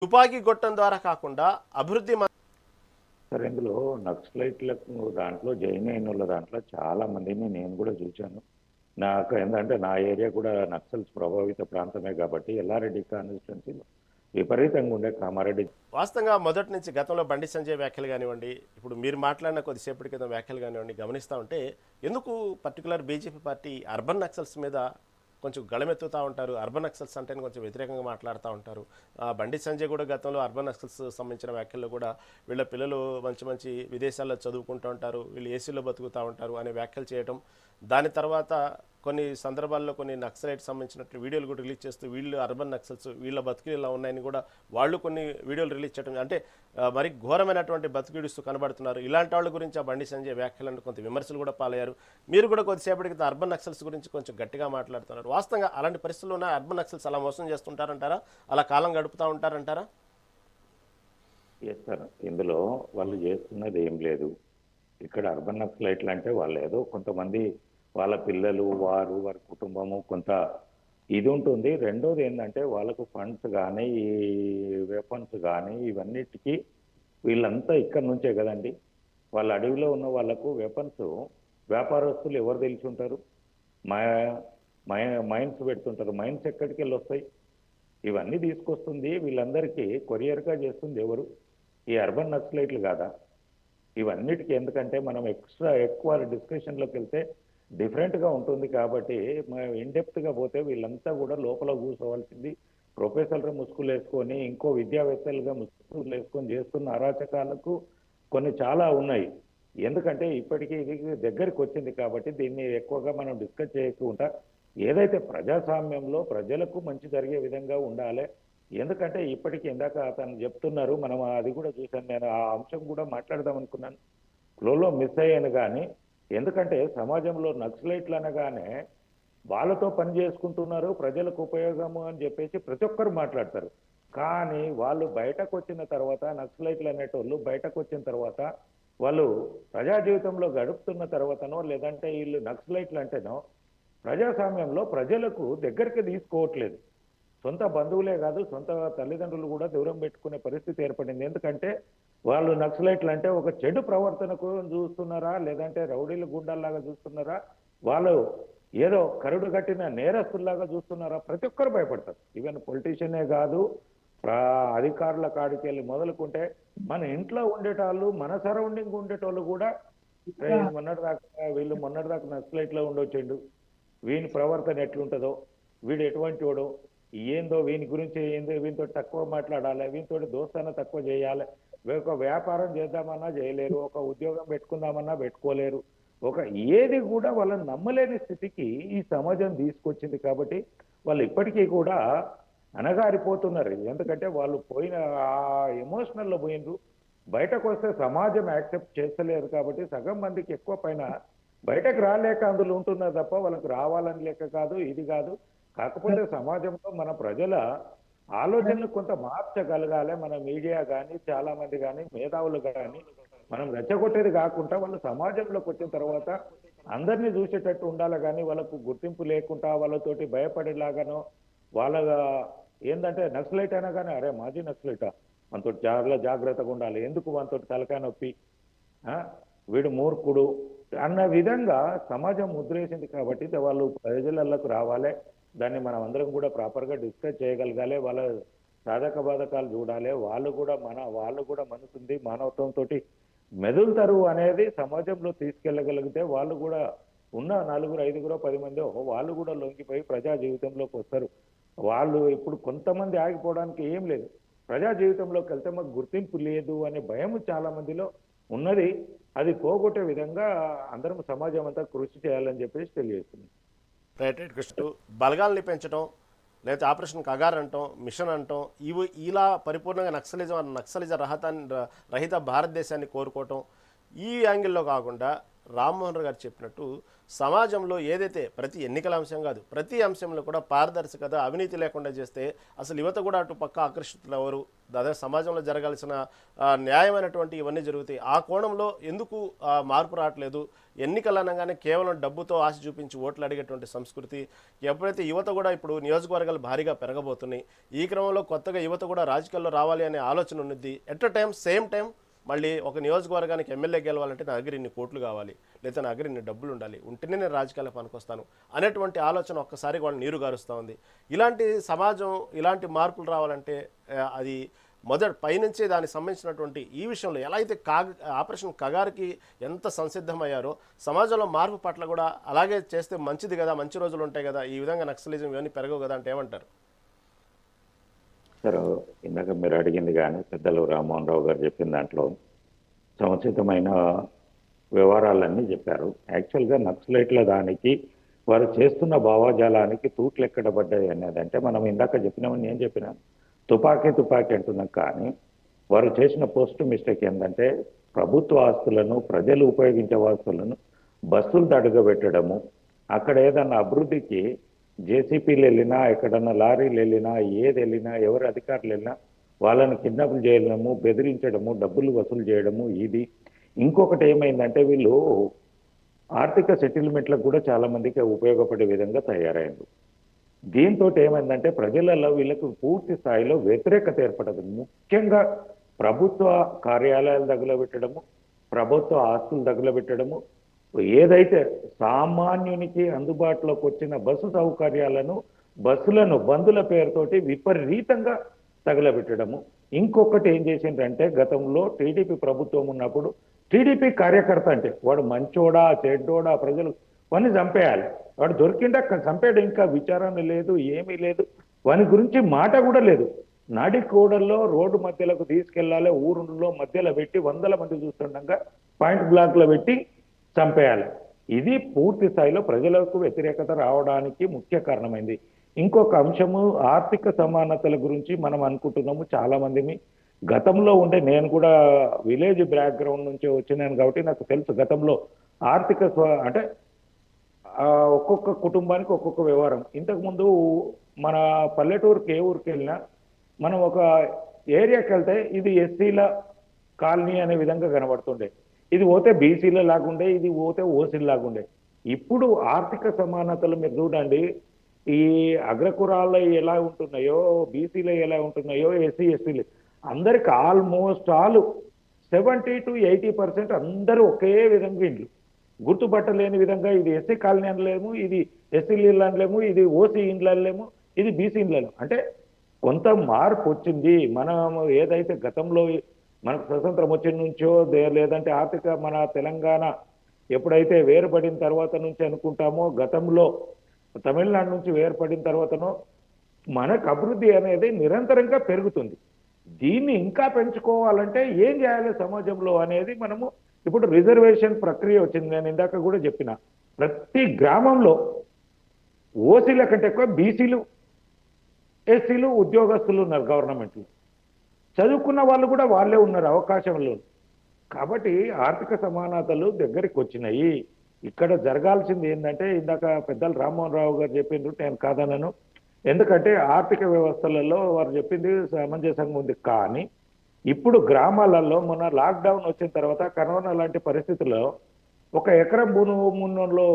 తుపాకీ గొట్టం ద్వారా కాకుండా అభివృద్ధి సార్ ఇందులో నక్సలైట్లకు దాంట్లో జాయిన్ అయిన వాళ్ళ దాంట్లో చాలా మందిని నేను కూడా చూశాను. నాకు ఏంటంటే నా ఏరియా కూడా నక్సల్స్ ప్రభావిత ప్రాంతమే కాబట్టి ఎల్లారెడ్డి కాన్స్టిట్యున్సీలో విపరీతంగా ఉండే కామారెడ్డి. వాస్తవంగా మొదటి నుంచి గతంలో బండి సంజయ్ వ్యాఖ్యలు కానివ్వండి, ఇప్పుడు మీరు మాట్లాడిన కొద్దిసేపటి క్రితం వ్యాఖ్యలు కానివ్వండి గమనిస్తూ ఉంటే ఎందుకు particular BJP party urban Naxals మీద కొంచెం గళమెత్తుతూ ఉంటారు. అర్బన్ నక్సల్స్ అంటే కొంచెం వ్యతిరేకంగా మాట్లాడుతూ ఉంటారు. బండి సంజయ్ కూడా గతంలో అర్బన్ నక్సల్స్ సంబంధించిన వ్యాఖ్యల్లో కూడా వీళ్ళ పిల్లలు మంచి మంచి విదేశాల్లో చదువుకుంటూ ఉంటారు, వీళ్ళు ఏసీలో బతుకుతూ ఉంటారు అనే వ్యాఖ్యలు చేయడం. దాని తర్వాత కొన్ని సందర్భాల్లో కొన్ని నక్సలైట్ సంబంధించినట్టు వీడియోలు కూడా రిలీజ్ చేస్తూ వీళ్ళు అర్బన్ నక్సల్స్ వీళ్ళ బతుకులు ఇలా ఉన్నాయని కూడా వాళ్ళు కొన్ని వీడియోలు రిలీజ్ చేయడం అంటే మరి ఘోరమైనటువంటి బతుకుడిస్తూ కనబడుతున్నారు. ఇలాంటి వాళ్ళ గురించి ఆ బండి సంజయ్ వ్యాఖ్యలను కొంత విమర్శలు కూడా పాలయ్యారు. మీరు కూడా కొద్దిసేపటికి అర్బన్ నక్సల్స్ గురించి కొంచెం గట్టిగా మాట్లాడుతున్నారు. వాస్తవంగా అలాంటి పరిస్థితుల్లో ఉన్న అర్బన్ నక్సల్స్ అలా మోసం చేస్తుంటారంటారా, అలా కాలం గడుపుతూ ఉంటారంటారా? ఎస్ సార్, ఇందులో వాళ్ళు చేస్తున్నది ఏం లేదు. ఇక్కడ అర్బన్ నక్సలైట్లు అంటే వాళ్ళు ఏదో కొంతమంది వాళ్ళ పిల్లలు వారి కుటుంబము కొంత ఇది ఉంటుంది. రెండోది ఏంటంటే వాళ్ళకు ఫండ్స్ కానీ ఈ వెపన్స్ కానీ ఇవన్నిటికీ వీళ్ళంతా ఇక్కడ నుంచే కదండి. వాళ్ళ అడవిలో ఉన్న వాళ్ళకు వెపన్స్ వ్యాపారస్తులు ఎవరు తెలిసి ఉంటారు, మైన్స్ పెడుతుంటారు. మైన్స్ ఎక్కడికి వెళ్ళి వస్తాయి? ఇవన్నీ తీసుకొస్తుంది వీళ్ళందరికీ కొరియర్గా చేస్తుంది ఎవరు? ఈ అర్బన్ నక్సలైట్లు కాదా? ఇవన్నిటికీ ఎందుకంటే మనం ఎక్కువ డిస్కషన్లోకి వెళ్తే డిఫరెంట్గా ఉంటుంది కాబట్టి మనం ఇన్డెప్త్గా పోతే వీళ్ళంతా కూడా లోపల కూర్చోవాల్సింది. ప్రొఫెసర్లు ముసుగులు వేసుకొని ఇంకో విద్యావేత్తలుగా ముసుగులు వేసుకొని చేస్తున్న అరాచకాలకు కొన్ని చాలా ఉన్నాయి. ఎందుకంటే ఇప్పటికీ ఇది దగ్గరికి వచ్చింది కాబట్టి దీన్ని ఎక్కువగా మనం డిస్కస్ చేయకుండా ఏదైతే ప్రజాస్వామ్యంలో ప్రజలకు మంచి జరిగే విధంగా ఉండాలి. ఎందుకంటే ఇప్పటికీ ఇందాక అతను చెప్తున్నారు, మనం అది కూడా చూశాను, నేను ఆ అంశం కూడా మాట్లాడదాం అనుకున్నాను, ఫ్లోలో మిస్ అయ్యాను. కానీ ఎందుకంటే సమాజంలో నక్సలైట్లు అనగానే వాళ్ళతో పని చేసుకుంటున్నారు, ప్రజలకు ఉపయోగము అని చెప్పేసి ప్రతి ఒక్కరు మాట్లాడతారు. కానీ వాళ్ళు బయటకు వచ్చిన తర్వాత నక్సలైట్లు అనేటోళ్ళు బయటకు వచ్చిన తర్వాత వాళ్ళు ప్రజా జీవితంలో గడుపుతున్న తర్వాతనో లేదంటే వీళ్ళు నక్సలైట్లు అంటేనో ప్రజాస్వామ్యంలో ప్రజలకు దగ్గరికి తీసుకోవట్లేదు. సొంత బంధువులే కాదు సొంత తల్లిదండ్రులు కూడా దూరం పెట్టుకునే పరిస్థితి ఏర్పడింది. ఎందుకంటే వాళ్ళు నక్సలైట్లు అంటే ఒక చెడు ప్రవర్తనకు చూస్తున్నారా లేదంటే రౌడీలు గుండాల్లాగా చూస్తున్నారా, వాళ్ళు ఏదో కరుడు కట్టిన నేరస్తుల్లాగా చూస్తున్నారా? ప్రతి ఒక్కరు భయపడతారు. ఈవెన్ పొలిటీషియనే కాదు, అధికారుల కాడికి వెళ్ళి మొదలుకుంటే మన ఇంట్లో ఉండేటోళ్ళు మన సరౌండింగ్ ఉండేటోళ్ళు కూడా మొన్నటిదాకా నక్సలైట్లో ఉండొచ్చిండు, వీని ప్రవర్తన ఎట్లుంటుందో, వీడు ఎటువంటి వాడు ఏందో, వీని గురించి ఏందో, వీనితో తక్కువ మాట్లాడాలి, వీనితో దోస్తాన తక్కువ చేయాలి, ఒక వ్యాపారం చేద్దామన్నా చేయలేరు, ఒక ఉద్యోగం పెట్టుకుందామన్నా పెట్టుకోలేరు, ఒక ఏది కూడా వాళ్ళని నమ్మలేని స్థితికి ఈ సమాజం తీసుకొచ్చింది. కాబట్టి వాళ్ళు ఇప్పటికీ కూడా అనగారిపోతున్నారు. ఎందుకంటే వాళ్ళు పోయిన ఆ ఎమోషనల్లో పోయినరు. బయటకు వస్తే సమాజం యాక్సెప్ట్ చేస్తలేదు కాబట్టి సగం మందికి ఎక్కువ పైన బయటకు రాలేక అందులో ఉంటున్నారు తప్ప వాళ్ళకి రావాలని లెక్క కాదు, ఇది కాదు. కాకపోతే సమాజంలో మన ప్రజల ఆలోచనలు కొంత మార్చగలగాలి. మన మీడియా కానీ చాలా మంది కానీ మేధావులు కానీ మనం రెచ్చగొట్టేది కాకుండా వాళ్ళు సమాజంలోకి వచ్చిన తర్వాత అందరినీ చూసేటట్టు ఉండాలి. కానీ వాళ్ళకు గుర్తింపు లేకుండా వాళ్ళతోటి భయపడేలాగానో వాళ్ళ ఏంటంటే నక్సలైట్ అయినా కానీ అరే మాజీ నక్సలైటా, మనతో చాలా జాగ్రత్తగా ఉండాలి, ఎందుకు మనతోటి తలకాయ నొప్పి, వీడు మూర్ఖుడు అన్న విధంగా సమాజం ముద్రేసింది. కాబట్టి వాళ్ళు ప్రజలకు రావాలి, దాన్ని మనం అందరం కూడా ప్రాపర్గా డిస్కస్ చేయగలగాలి, వాళ్ళ సాధక బాధకాలు చూడాలి, వాళ్ళు కూడా మనసుంది మానవత్వంతో మెదులుతారు అనేది సమాజంలో తీసుకెళ్ళగలిగితే వాళ్ళు కూడా ఉన్న 4, 5, 10 మంది వాళ్ళు కూడా లొంగిపోయి ప్రజా జీవితంలోకి వస్తారు. వాళ్ళు ఇప్పుడు కొంతమంది ఆగిపోవడానికి ఏం లేదు, ప్రజా జీవితంలోకి వెళ్తే మాకు గుర్తింపు లేదు అనే భయం చాలా మందిలో ఉన్నది. అది పోగొట్టే విధంగా అందరం సమాజం అంతా కృషి చేయాలని చెప్పేసి తెలియజేస్తుంది. రైట్ కృష్ణ బలగాల్ని పెంచడం లేకపోతే ఆపరేషన్ కగార్ అంటాం, మిషన్ అంటాం, ఇవి ఇలా పరిపూర్ణంగా నక్సలిజ రహిత భారతదేశాన్ని కోరుకోవటం, ఈ యాంగిల్లో కాకుండా రామ్మోహన్ రావు గారు చెప్పినట్టు సమాజంలో ఏదైతే ప్రతి ఎన్నికల అంశం కాదు ప్రతి అంశంలో కూడా పారదర్శకత అవినీతి లేకుండా చేస్తే అసలు యువత కూడా అటు పక్క ఆకర్షితులు ఎవరు అదే సమాజంలో జరగాల్సిన న్యాయమైనటువంటి ఇవన్నీ జరుగుతాయి. ఆ కోణంలో ఎందుకు మార్పు రావట్లేదు? ఎన్నికలు అనగానే కేవలం డబ్బుతో ఆశ చూపించి ఓట్లు అడిగేటువంటి సంస్కృతి, ఎప్పుడైతే యువత కూడా ఇప్పుడు నియోజకవర్గాలు భారీగా పెరగబోతున్నాయి, ఈ క్రమంలో కొత్తగా యువత కూడా రాజకీయాల్లో రావాలి అనే ఆలోచన ఉన్నది. At a time same time మళ్ళీ ఒక నియోజకవర్గానికి ఎమ్మెల్యే గెలవాలంటే నా దగ్గర ఇన్ని కోట్లు కావాలి, లేదా నా దగ్గర ఇన్ని డబ్బులు ఉండాలి, ఉంటేనే నేను రాజకీయాలకు పనికొస్తాను అనేటువంటి ఆలోచన ఒక్కసారి వాళ్ళు నీరు గారుస్తూ ఉంది. ఇలాంటి సమాజం, ఇలాంటి మార్పులు రావాలంటే అది మొదటి పైనుంచే దానికి సంబంధించినటువంటి ఈ విషయంలో ఎలా అయితే ఆపరేషన్ కగారుకి ఎంత సంసిద్ధమయ్యారో సమాజంలో మార్పు పట్ల కూడా అలాగే చేస్తే మంచిది కదా, మంచి రోజులు ఉంటాయి కదా, ఈ విధంగా నక్సలిజం ఇవన్నీ పెరగవు కదా అంటే ఏమంటారు? సార్, ఇందాక మీరు అడిగింది కానీ పెద్దలు రామ్మోహన్ రావు గారు చెప్పిన దాంట్లో సముచితమైన వివరాలన్నీ చెప్పారు. యాక్చువల్గా నక్సలైట్ల దానికి వారు చేస్తున్న భావజాలానికి తూట్లు ఎక్కడ పడ్డాయి అనేది అంటే మనం ఇందాక చెప్పినామని నేను చెప్పినాను, తుపాకీ అంటున్నాం. కానీ వారు చేసిన పోస్ట్ మిస్టేక్ ఏంటంటే ప్రభుత్వ ఆస్తులను, ప్రజలు ఉపయోగించే ఆస్తులను బస్సులు తడుగబెట్టడము, అక్కడ ఏదన్నా అభివృద్ధికి జేసీపీలు వెళ్ళినా, ఎక్కడన్నా లారీలు వెళ్ళినా, ఏది వెళ్ళినా, ఎవరు అధికారులు వెళ్ళినా వాళ్ళని కిడ్నాపులు చేయడము, బెదిరించడము, డబ్బులు వసూలు చేయడము. ఇది ఇంకొకటి ఏమైందంటే వీళ్ళు ఆర్థిక సెటిల్మెంట్లకు కూడా చాలా మందికి ఉపయోగపడే విధంగా తయారైంది. దీంతో ఏమైందంటే ప్రజలలో వీళ్ళకు పూర్తి స్థాయిలో వ్యతిరేకత ఏర్పడదు. ముఖ్యంగా ప్రభుత్వ కార్యాలయాలు తగులబెట్టడము, ప్రభుత్వ ఆస్తులు తగులబెట్టడము, ఏదైతే సామాన్యునికి అందుబాటులోకి వచ్చిన బస్సు సౌకర్యాలను, బస్సులను బంధుల పేరుతోటి విపరీతంగా తగలబెట్టడము. ఇంకొకటి ఏం చేసిండ్రంటే గతంలో టీడీపీ ప్రభుత్వం ఉన్నప్పుడు టీడీపీ కార్యకర్త అంటే వాడు మంచోడా చెడ్డోడా ప్రజలు వాడిని చంపేయాలి, వాడు దొరికిండా చంపేయడం, ఇంకా విచారణ లేదు, ఏమీ లేదు, వాని గురించి మాట కూడా లేదు. నాడి కూడల్లో రోడ్డు మధ్యలోకి తీసుకెళ్లాలి, ఊరులో మధ్యలో పెట్టి 100 మంది చూస్తుండగా పాయింట్ బ్లాక్లో పెట్టి చంపేయాలి. ఇది పూర్తి స్థాయిలో ప్రజలకు వ్యతిరేకత రావడానికి ముఖ్య కారణమైంది. ఇంకొక అంశము ఆర్థిక సమానతల గురించి మనం అనుకుంటున్నాము. చాలా మందిని గతంలో ఉండే, నేను కూడా విలేజ్ బ్యాక్గ్రౌండ్ నుంచి వచ్చినాను కాబట్టి నాకు తెలుసు గతంలో ఆర్థిక అంటే ఒక్కొక్క కుటుంబానికి ఒక్కొక్క వ్యవహారం. ఇంతకుముందు మన పల్లెటూరుకి ఏ ఊరికి వెళ్ళినా మనం ఒక ఏరియాకి వెళ్తే ఇది ఎస్సీల కాలనీ అనే విధంగా కనబడుతుండే, ఇది పోతే బీసీల లాగుండే, ఇది పోతే ఓసీల లాగుండే. ఇప్పుడు ఆర్థిక సమానతలు మీరు చూడండి, ఈ అగ్రకులాల్లో ఎలా ఉంటున్నాయో, బీసీలో ఎలా ఉంటున్నాయో, ఎస్సీ ఎస్టీలు అందరికి ఆల్మోస్ట్ ఆల్ 70 to 80% అందరూ ఒకే విధంగా ఇండ్లు, గుర్తుపట్టలేని విధంగా ఇది ఎస్సీ కాలనీ అనలేము, ఇది ఎస్సీ ఇళ్ళు అనలేము, ఇది ఓసీ ఇండ్లు అనలేము, ఇది బీసీ ఇండ్లను. అంటే కొంత మార్పు వచ్చింది. మనం ఏదైతే గతంలో మనకు స్వతంత్రం వచ్చిన నుంచో లేదంటే ఆర్థిక మన తెలంగాణ ఎప్పుడైతే వేరుపడిన తర్వాత నుంచి అనుకుంటామో, గతంలో తమిళనాడు నుంచి వేరుపడిన తర్వాతనో మనకు అభివృద్ధి అనేది నిరంతరంగా పెరుగుతుంది. దీన్ని ఇంకా పెంచుకోవాలంటే ఏం చేయాలి సమాజంలో అనేది మనము ఇప్పుడు రిజర్వేషన్ ప్రక్రియ వచ్చింది. నేను ఇందాక కూడా చెప్పిన ప్రతి గ్రామంలో ఓసీల కంటే ఎక్కువ బీసీలు, ఎస్సీలు ఉద్యోగస్తులు ఉన్నారు గవర్నమెంట్లో. చదువుకున్న వాళ్ళు కూడా వాళ్ళే ఉన్నారు అవకాశంలో. కాబట్టి ఆర్థిక సమానతలు దగ్గరికి వచ్చినాయి. ఇక్కడ జరగాల్సింది ఏంటంటే ఇందాక పెద్దలు రామ్మోహన్ రావు గారు చెప్పిండ్రు, నేను కాదనను. ఎందుకంటే ఆర్థిక వ్యవస్థలలో వారు చెప్పింది సమంజసంగా ఉంది. కానీ ఇప్పుడు గ్రామాలలో మొన్న లాక్డౌన్ వచ్చిన తర్వాత కరోనా లాంటి పరిస్థితుల్లో ఒక ఎకరం భూమి ఉన్నోళ్ళు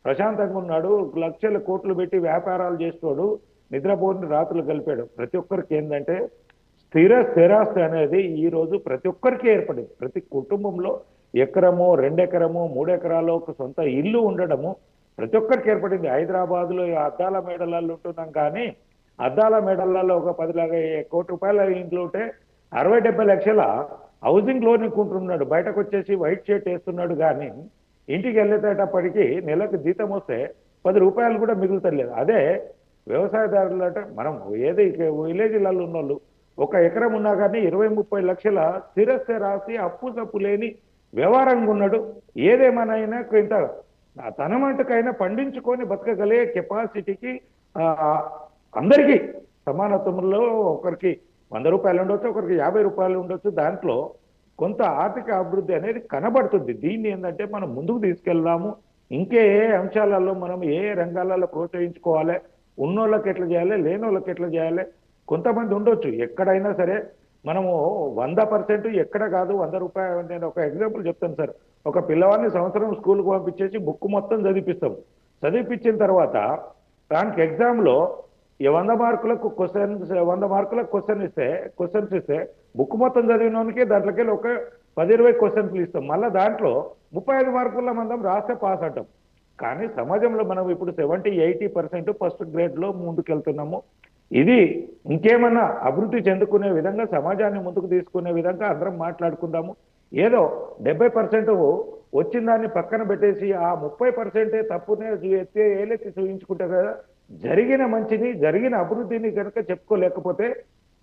ప్రశాంతంగా ఉన్నాడు, లక్షల కోట్లు పెట్టి వ్యాపారాలు చేస్తాడు, నిద్రపోని రాత్రులు గలిపాడు. ప్రతి ఒక్కరికి ఏంటంటే స్థిరాస్తి అనేది ఈ రోజు ప్రతి ఒక్కరికి ఏర్పడింది. ప్రతి కుటుంబంలో ఎకరము, 2 ఎకరము, 3 ఎకరాలు ఒక సొంత ఇల్లు ఉండడము ప్రతి ఒక్కరికి ఏర్పడింది. హైదరాబాద్లో అద్దాల మేడలలో ఉంటున్నాం, కానీ అద్దాల మేడలలో ఒక 10 కోట్ల రూపాయల ఇంట్లో ఉంటే 60-70 లక్షల హౌసింగ్ లోన్ కొంటున్నాడు. బయటకు వచ్చేసి వైట్ షర్ట్ వేస్తున్నాడు, కానీ ఇంటికి వెళ్ళేటప్పటికి నెలకు జీతం వస్తే 10 రూపాయలు కూడా మిగులుతలేదు. అదే వ్యవసాయదారులు అంటే మనం ఏది విలేజ్లలో ఉన్నోళ్ళు ఒక ఎకరం ఉన్నా కానీ 20-30 లక్షల స్థిరాస్తి అప్పు తప్పు లేని వ్యవహారంగా ఉన్నాడు. ఏదేమనైనా ఇంత తన మటుకైనా పండించుకొని బతకగలిగే కెపాసిటీకి అందరికీ సమానత్వంలో ఒకరికి 100 రూపాయలు ఉండొచ్చు, ఒకరికి 50 రూపాయలు ఉండొచ్చు. దాంట్లో కొంత ఆర్థిక అభివృద్ధి అనేది కనబడుతుంది. దీన్ని ఏంటంటే మనం ముందుకు తీసుకెళ్దాము. ఇంకే ఏ అంశాలలో మనం ఏ రంగాలలో ప్రోత్సహించుకోవాలి, ఉన్నోళ్ళకి ఎట్లా చేయాలి, లేనోళ్ళకి ఎట్లా చేయాలి. కొంతమంది ఉండొచ్చు ఎక్కడైనా సరే మనము 100% ఎక్కడ కాదు 100 రూపాయలు. నేను ఒక ఎగ్జాంపుల్ చెప్తాను సార్. ఒక పిల్లవాడిని సంవత్సరం స్కూల్కి పంపించేసి బుక్ మొత్తం చదివిపిస్తాం. చదివిపించిన తర్వాత దానికి ఎగ్జామ్లో 100 మార్కులకు క్వశ్చన్స్ 100 మార్కులకు క్వశ్చన్స్ ఇస్తే బుక్ మొత్తం చదివినోనికి దాంట్లోకి ఒక 10-20 క్వశ్చన్స్లు ఇస్తాం. మళ్ళీ దాంట్లో 35 మార్కుల మందం రాస్తే పాస్ అంటాం. కానీ సమాజంలో మనం ఇప్పుడు 70-80% ఫస్ట్ గ్రేడ్లో ముందుకెళ్తున్నాము. ఇది ఇంకేమన్నా అభివృద్ధి చెందుకునే విధంగా సమాజాన్ని ముందుకు తీసుకునే విధంగా అందరం మాట్లాడుకుందాము. ఏదో 70% వచ్చిన దాన్ని పక్కన పెట్టేసి ఆ 30% తప్పునే ఏలెత్తి చూపించుకుంటే కదా జరిగిన మంచిని జరిగిన అభివృద్ధిని కనుక చెప్పుకోలేకపోతే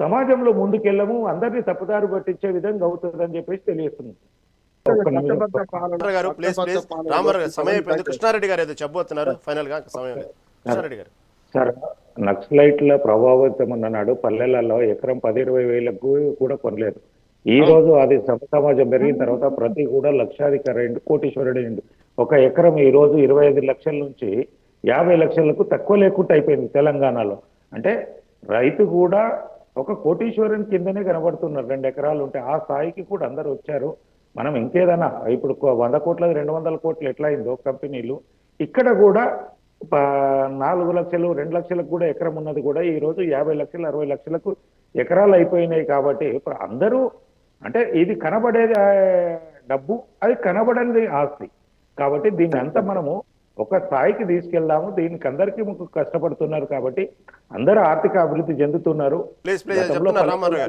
సమాజంలో ముందుకెళ్ళము, అందరినీ తప్పుదారి పట్టించే విధంగా అవుతుందని చెప్పేసి తెలియజేస్తుంది. రామారావు గారు ప్లీజ్ రామారావు గారు సమయం అయిపోయింది. కృష్ణారెడ్డి గారు ఏదో చెప్పబోతున్నారు ఫైనల్ గా సమయం లేదు. కృష్ణారెడ్డి గారు సార్, నక్సలైట్ల ప్రభావితం అన్నాడు. పల్లెలలో ఎకరం 10-20 వేలకు కూడా కొనలేదు. ఈ రోజు అది సమాజం పెరిగిన తర్వాత ప్రతి కూడా లక్షాధికారి అయిండు, కోటీశ్వరుడు అయిండు. ఒక ఎకరం ఈ రోజు 25 లక్షల నుంచి 50 లక్షలకు తక్కువ లేకుండా అయిపోయింది తెలంగాణలో. అంటే రైతు కూడా ఒక కోటీశ్వరుని కిందనే కనబడుతున్నారు. 2 ఎకరాలు ఉంటే ఆ స్థాయికి కూడా అందరు వచ్చారు. మనం ఇంకేదైనా ఇప్పుడు 100 కోట్లది 200 కోట్లు ఎట్లా అయిందో కంపెనీలు, ఇక్కడ కూడా 4 లక్షలు 2 లక్షలకు కూడా ఎకరం ఉన్నది కూడా ఈ రోజు 50 లక్షలు 60 లక్షలకు ఎకరాలు అయిపోయినాయి. కాబట్టి ఇప్పుడు అందరూ అంటే ఇది కనబడేది డబ్బు, అది కనబడేది ఆస్తి. కాబట్టి దీన్ని అంతా మనము ఒక స్థాయికి తీసుకెళ్దాము. దీనికి అందరికీ కష్టపడుతున్నారు కాబట్టి అందరూ ఆర్థిక అభివృద్ధి చెందుతున్నారు. ప్లీజ్ చెప్తున్నారు రామారావు గారు.